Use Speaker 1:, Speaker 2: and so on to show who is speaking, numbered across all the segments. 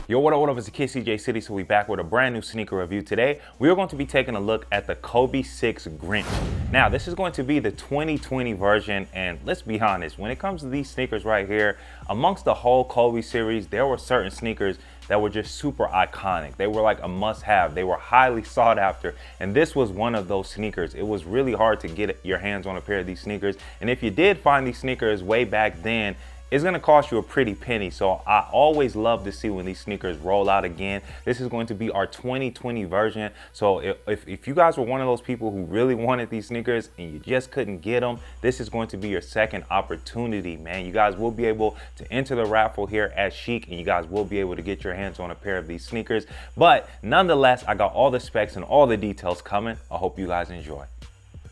Speaker 1: Yo, what up, it's the kid CJ City, so we back with a brand new sneaker review. Today, we are going to be taking a look at the Kobe VI Grinch. Now, this is going to be the 2020 version, and let's be honest, when it comes to these sneakers right here, amongst the whole Kobe series, there were certain sneakers that were just super iconic. They were like a must-have. They were highly sought after, and this was one of those sneakers. It was really hard to get your hands on a pair of these sneakers, and if you did find these sneakers way back then, it's gonna cost you a pretty penny. So I always love to see when these sneakers roll out again. This is going to be our 2020 version. So if you guys were one of those people who really wanted these sneakers and you just couldn't get them, this is going to be your second opportunity, man. You guys will be able to enter the raffle here at Shiekh, and you guys will be able to get your hands on a pair of these sneakers. But nonetheless, I got all the specs and all the details coming. I hope you guys enjoy.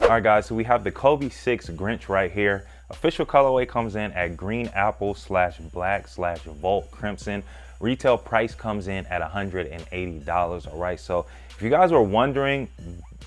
Speaker 1: All right, guys, so we have the Kobe VI Grinch right here. Official colorway comes in at green apple / black / Volt Crimson. Retail price comes in at $180. All right, so if you guys were wondering,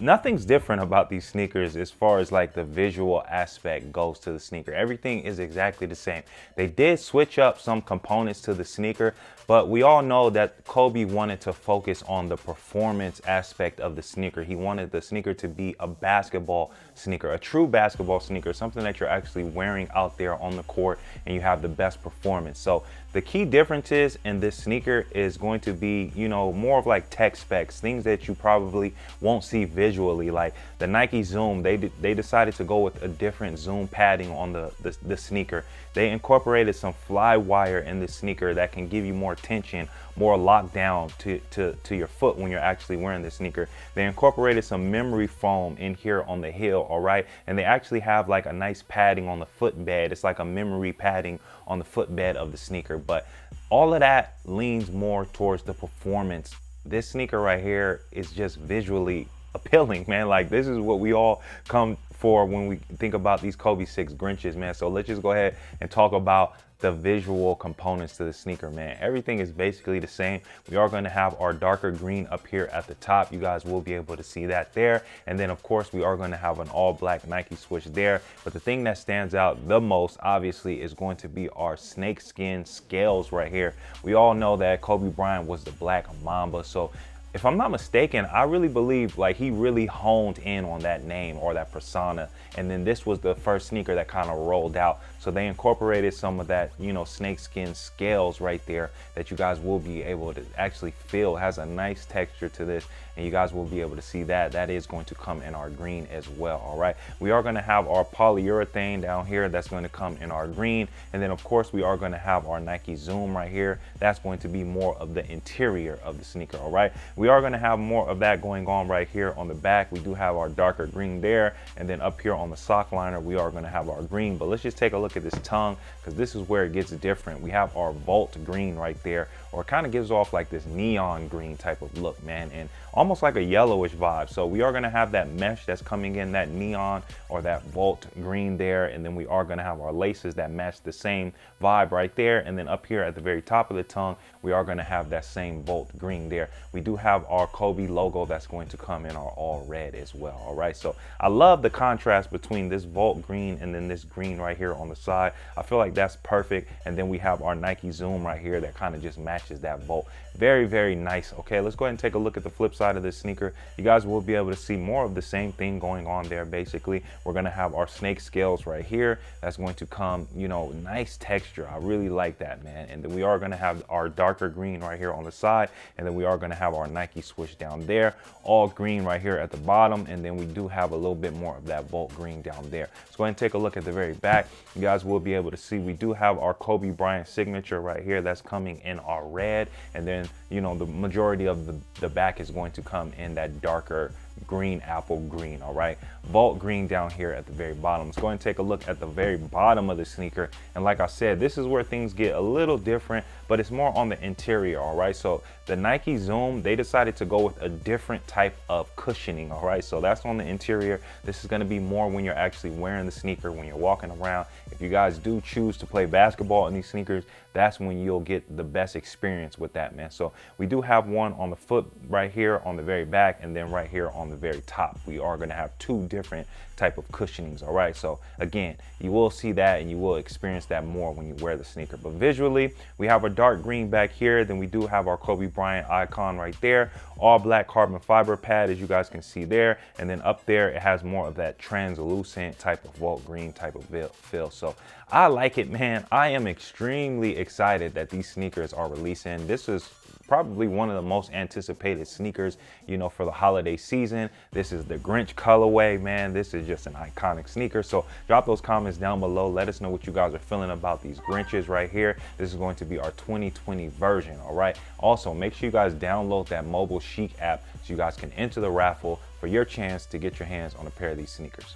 Speaker 1: nothing's different about these sneakers as far as like the visual aspect goes to the sneaker. Everything is exactly the same. They did switch up some components to the sneaker, but we all know that Kobe wanted to focus on the performance aspect of the sneaker. He wanted the sneaker to be a basketball sneaker, a true basketball sneaker, something that you're actually wearing out there on the court and you have the best performance. So the key differences in this sneaker is going to be, you know, more of like tech specs, things that you probably won't see visually, like the Nike Zoom. They decided to go with a different zoom padding on the sneaker. They incorporated some fly wire in the sneaker that can give you more tension, more lockdown to your foot when you're actually wearing the sneaker. They incorporated some memory foam in here on the heel, all right? And they actually have like a nice padding on the footbed. It's like a memory padding on the footbed of the sneaker, but all of that leans more towards the performance. This sneaker right here is just visually appealing, man. Like, this is what we all come for when we think about these Kobe VI Grinches, man. So let's just go ahead and talk about the visual components to the sneaker, man. Everything is basically the same. We are going to have our darker green up here at the top. You guys will be able to see that there. And then of course we are going to have an all black Nike swoosh there. But the thing that stands out the most obviously is going to be our snakeskin scales right here. We all know that Kobe Bryant was the Black Mamba. So if I'm not mistaken, I really believe like he really honed in on that name or that persona. And then this was the first sneaker that kind of rolled out. So they incorporated some of that, you know, snakeskin scales right there that you guys will be able to actually feel. It has a nice texture to this, and you guys will be able to see that. That is going to come in our green as well, all right? We are going to have our polyurethane down here. That's going to come in our green. And then of course we are going to have our Nike Zoom right here. That's going to be more of the interior of the sneaker, all right? We are going to have more of that going on right here on the back. We do have our darker green there, and then up here on the sock liner we are going to have our green. But let's just take a look at this tongue, because this is where it gets different. We have our Volt green right there, or it kind of gives off like this neon green type of look, man, and almost like a yellowish vibe. So we are going to have that mesh that's coming in, that neon or that Volt green there, and then we are going to have our laces that match the same vibe right there. And then up here at the very top of the tongue we are going to have that same Volt green there. We do have our Kobe logo that's going to come in our all red as well, all right? So I love the contrast between this Volt green and then this green right here on the side. I feel like that's perfect. And then we have our Nike Zoom right here that kind of just matches that Volt. Very, very nice. Okay, let's go ahead and take a look at the flip side of this sneaker. You guys will be able to see more of the same thing going on there. Basically, we're going to have our snake scales right here. That's going to come, you know, nice texture. I really like that, man. And then we are going to have our darker green right here on the side, and then we are going to have our Nike swoosh down there, all green right here at the bottom, and then we do have a little bit more of that Volt green down there. Let's go ahead and take a look at the very back. You guys will be able to see we do have our Kobe Bryant signature right here that's coming in our red, and then, you know, the majority of the back is going to come in that darker green, apple green, all right? Volt green down here at the very bottom. Let's go ahead and take a look at the very bottom of the sneaker. And like I said, this is where things get a little different, but it's more on the interior, all right? So the Nike Zoom, they decided to go with a different type of cushioning, all right? So that's on the interior. This is gonna be more when you're actually wearing the sneaker, when you're walking around. If you guys do choose to play basketball in these sneakers, that's when you'll get the best experience with that, man. So we do have one on the foot right here on the very back, and then right here on on the very top. We are going to have two different type of cushionings. All right, so again, you will see that and you will experience that more when you wear the sneaker. But visually, we have a dark green back here, then we do have our Kobe Bryant icon right there, all black carbon fiber pad, as you guys can see there, and then up there it has more of that translucent type of Volt green type of feel. So I like it, man. I am extremely excited that these sneakers are releasing. This is probably one of the most anticipated sneakers, you know, for the holiday season. This is the Grinch colorway, man. This is just an iconic sneaker. So drop those comments down below. Let us know what you guys are feeling about these Grinches right here. This is going to be our 2020 version, all right? Also, make sure you guys download that mobile Shiekh app so you guys can enter the raffle for your chance to get your hands on a pair of these sneakers.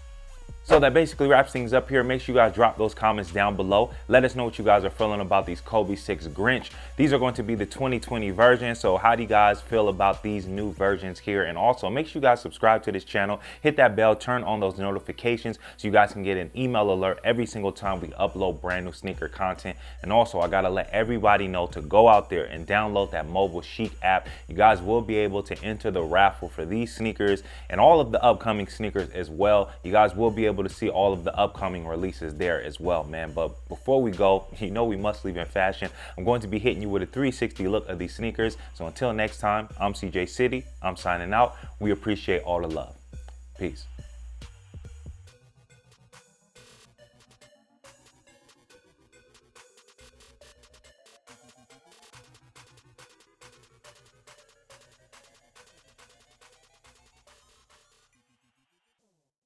Speaker 1: So that basically wraps things up here. Make sure you guys drop those comments down below. Let us know what you guys are feeling about these Kobe VI Grinch. These are going to be the 2020 version. So how do you guys feel about these new versions here? And also make sure you guys subscribe to this channel, hit that bell, turn on those notifications so you guys can get an email alert every single time we upload brand new sneaker content. And also I gotta let everybody know to go out there and download that mobile Shiekh app. You guys will be able to enter the raffle for these sneakers and all of the upcoming sneakers as well. You guys will be able to see all of the upcoming releases there as well, man. But before we go, you know we must leave in fashion. I'm going to be hitting you with a 360 look of these sneakers. So until next time, I'm CJ City. I'm signing out. We appreciate all the love. Peace.